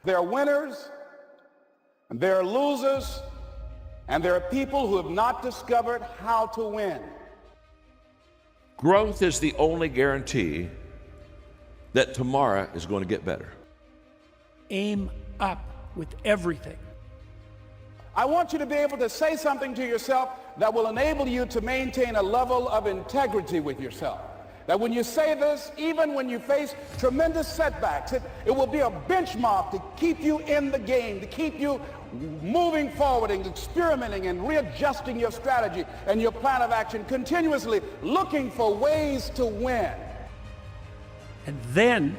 There are winners, and there are losers, and there are people who have not discovered how to win. Growth is the only guarantee that tomorrow is going to get better. Aim up with everything. I want you to be able to say something to yourself that will enable you to maintain a level of integrity with yourself. That when you say this, even when you face tremendous setbacks, it will be a benchmark to keep you in the game, to keep you moving forward and experimenting and readjusting your strategy and your plan of action, continuously looking for ways to win. And then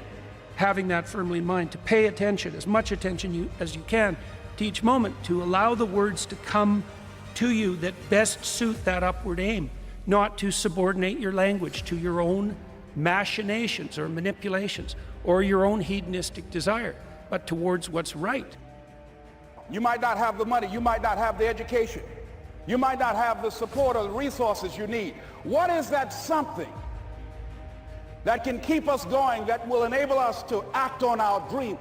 having that firmly in mind, to pay attention, as much attention as you can to each moment, to allow the words to come to you that best suit that upward aim, not to subordinate your language to your own machinations or manipulations or your own hedonistic desire, but towards what's right. You might not have the money, you might not have the education, you might not have the support or the resources you need. What is that something that can keep us going, that will enable us to act on our dream?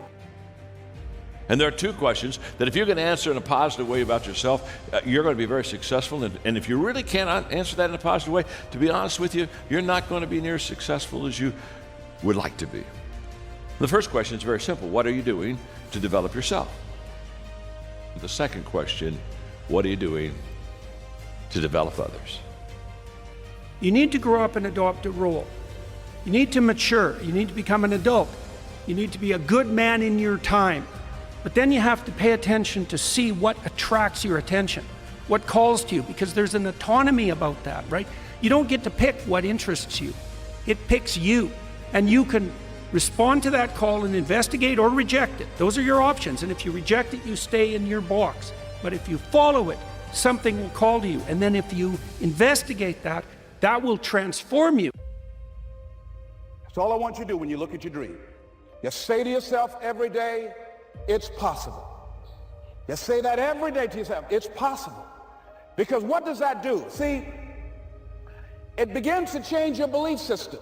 And there are two questions that if you can answer in a positive way about yourself, you're going to be very successful. And if you really cannot answer that in a positive way, to be honest with you, you're not going to be near as successful as you would like to be. The first question is very simple. What are you doing to develop yourself? The second question, what are you doing to develop others? You need to grow up and adopt a role. You need to mature. You need to become an adult. You need to be a good man in your time. But then you have to pay attention to see what attracts your attention, what calls to you, because there's an autonomy about that, right? You don't get to pick what interests you. It picks you, and you can respond to that call and investigate or reject it. Those are your options, and if you reject it, you stay in your box. But if you follow it, something will call to you, and then if you investigate that, that will transform you. That's all I want you to do when you look at your dream. Just say to yourself every day, it's possible. Just say that every day to yourself, it's possible. Because what does that do? See, it begins to change your belief system.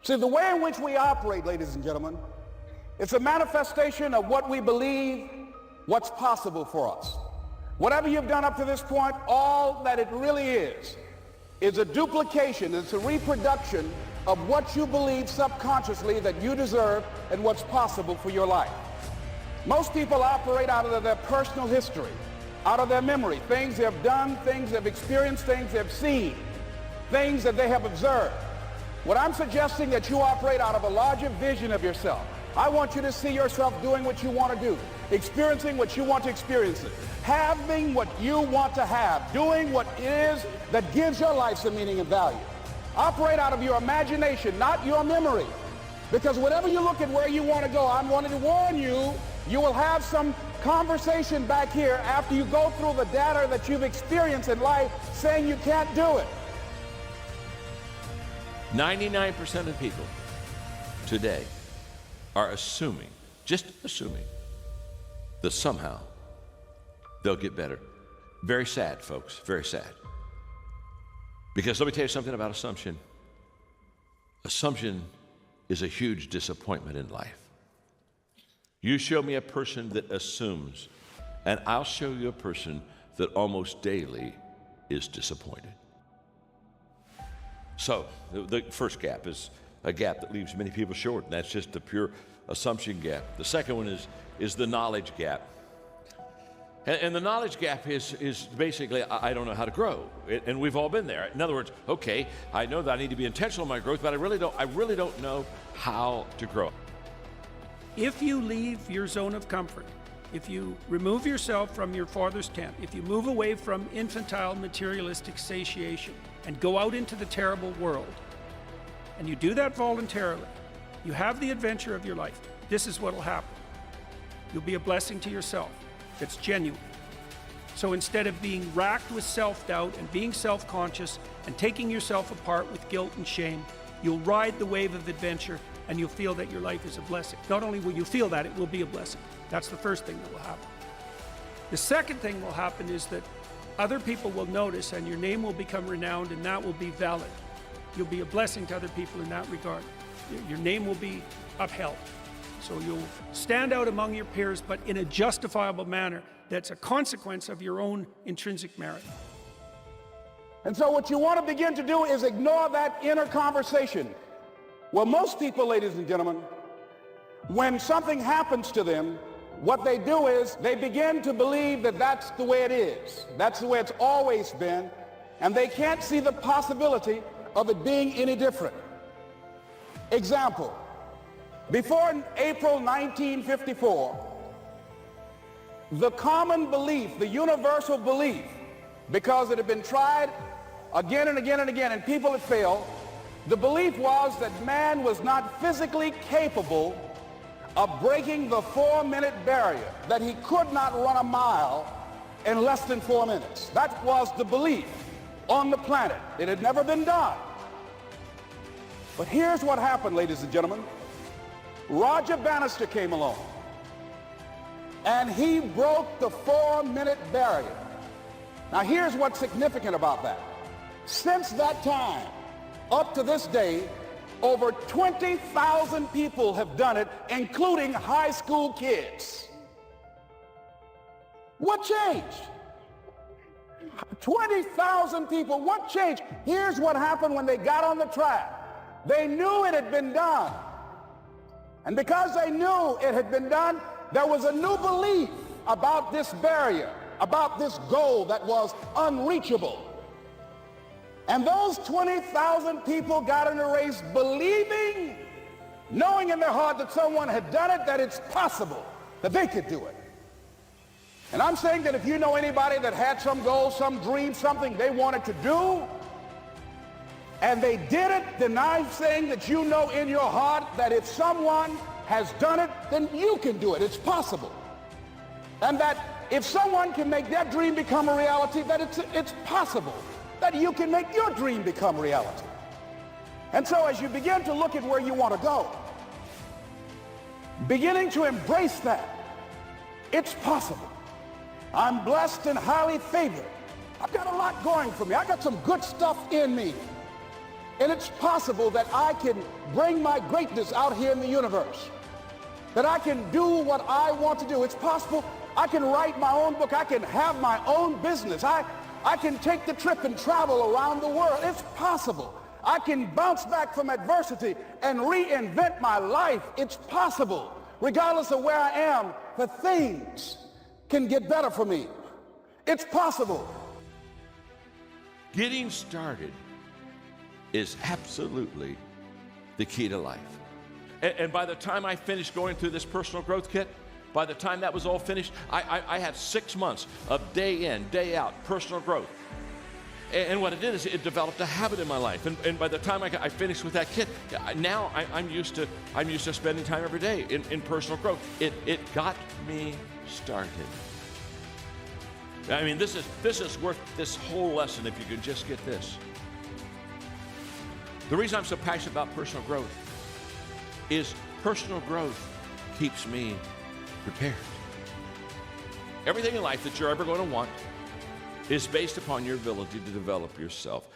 See, the way in which we operate, ladies and gentlemen, it's a manifestation of what we believe, what's possible for us. Whatever you've done up to this point, all that it really is a duplication, it's a reproduction of what you believe subconsciously that you deserve and what's possible for your life. Most people operate out of their personal history, out of their memory, things they have done, things they've experienced, things they've seen, things that they have observed. What I'm suggesting that you operate out of a larger vision of yourself. I want you to see yourself doing what you want to do, experiencing what you want to experience, having what you want to have, doing what it is that gives your life some meaning and value. Operate out of your imagination, not your memory. Because whatever you look at where you want to go, I'm wanting to warn you, you will have some conversation back here after you go through the data that you've experienced in life saying you can't do it. 99% of people today are assuming, just assuming, that somehow they'll get better. Very sad, folks, very sad. Because let me tell you something about assumption. Assumption is a huge disappointment in life. You show me a person that assumes, and I'll show you a person that almost daily is disappointed. So the first gap is a gap that leaves many people short, and that's just the pure assumption gap. The second one is the knowledge gap. And the knowledge gap is basically, I don't know how to grow. And we've all been there. In other words, okay, I know that I need to be intentional in my growth, but I really don't know how to grow. If you leave your zone of comfort, if you remove yourself from your father's tent, if you move away from infantile materialistic satiation and go out into the terrible world, and you do that voluntarily, you have the adventure of your life, this is what will happen. You'll be a blessing to yourself that's genuine. So instead of being racked with self-doubt and being self-conscious and taking yourself apart with guilt and shame, you'll ride the wave of adventure and you'll feel that your life is a blessing. Not only will you feel that, it will be a blessing. That's the first thing that will happen. The second thing will happen is that other people will notice and your name will become renowned, and that will be valid. You'll be a blessing to other people in that regard. Your name will be upheld. So you'll stand out among your peers, but in a justifiable manner that's a consequence of your own intrinsic merit. And so what you want to begin to do is ignore that inner conversation. Well, most people, ladies and gentlemen, when something happens to them, what they do is they begin to believe that that's the way it is. That's the way it's always been. And they can't see the possibility of it being any different. Example, before April 1954, the common belief, the universal belief, because it had been tried again and again and again and people had failed, the belief was that man was not physically capable of breaking the 4-minute barrier, that he could not run a mile in less than 4 minutes. That was the belief on the planet. It had never been done. But here's what happened, ladies and gentlemen. Roger Bannister came along, and he broke the 4-minute barrier. Now here's what's significant about that. Since that time, up to this day, over 20,000 people have done it, including high school kids. What changed? 20,000 people, what changed? Here's what happened when they got on the track. They knew it had been done. And because they knew it had been done, there was a new belief about this barrier, about this goal that was unreachable. And those 20,000 people got in the race believing, knowing in their heart that someone had done it, that it's possible, that they could do it. And I'm saying that if you know anybody that had some goal, some dream, something they wanted to do, and they did it, then I'm saying that you know in your heart that if someone has done it, then you can do it. It's possible. And that if someone can make their dream become a reality, that it's possible that you can make your dream become reality. And so as you begin to look at where you want to go, beginning to embrace that, it's possible. I'm blessed and highly favored. I've got a lot going for me. I got some good stuff in me. And it's possible that I can bring my greatness out here in the universe, that I can do what I want to do. It's possible I can write my own book. I can have my own business. I can take the trip and travel around the world. It's possible. I can bounce back from adversity and reinvent my life. It's possible. Regardless of where I am, the things can get better for me. It's possible. Getting started is absolutely the key to life. And by the time I finished going through this personal growth kit, by the time that was all finished, I had 6 months of day in, day out personal growth. And what it did is it developed a habit in my life. And by the time I finished with that kit, now I'm used to spending time every day in personal growth. It got me started. I mean, this is worth this whole lesson if you could just get this. The reason I'm so passionate about personal growth is personal growth keeps me prepared. Everything in life that you're ever going to want is based upon your ability to develop yourself.